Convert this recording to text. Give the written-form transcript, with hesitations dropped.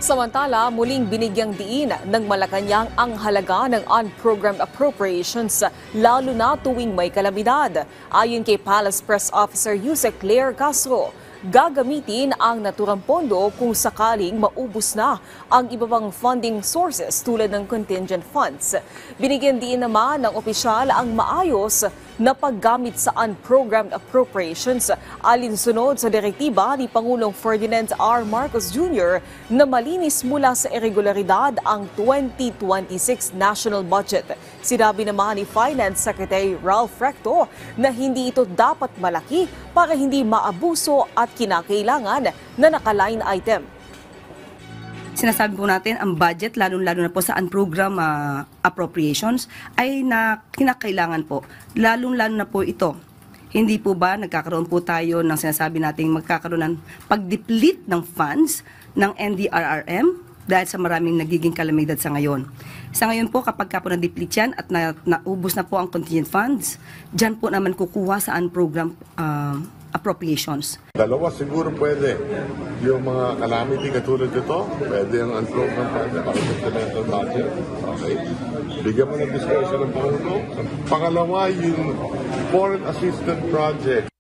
Samantala, muling binigyang diin ng Malacanang ang halaga ng unprogrammed appropriations lalo na tuwing may kalamidad. Ayon kay Palace Press Officer Yusek Claire Castro, gagamitin ang naturang pondo kung sakaling maubos na ang iba pang funding sources tulad ng contingent funds. Binigyan din naman ng opisyal ang maayos na paggamit sa unprogrammed appropriations alinsunod sa direktiba ni Pangulong Ferdinand R. Marcos Jr. na malinis mula sa irregularidad ang 2026 national budget. Sinabi naman ni Finance Secretary Ralph Recto na hindi ito dapat malaki para hindi maabuso at kinakailangan na naka-line item. Sinasabi po natin ang budget, lalo-lalo na po sa unprogrammed appropriations, ay kinakailangan po. Lalo-lalo na po ito. Hindi po ba nagkakaroon po tayo ng sinasabi natin magkakaroon ng pag-deplete ng funds ng NDRRM dahil sa maraming nagiging kalamidad sa ngayon. Sa ngayon po, kapag ka po na-deplete yan at naubos na po ang contingent funds, dyan po naman kukuha sa unprogrammed appropriations. Dalawa siguro pwede. Yung mga calamity katulad ito, pwede ang unprogrammed budget, ang supplemental budget. Okay? Bigyan mo ng discretion ng Pangulo. Pangalawa, yung foreign assistance project.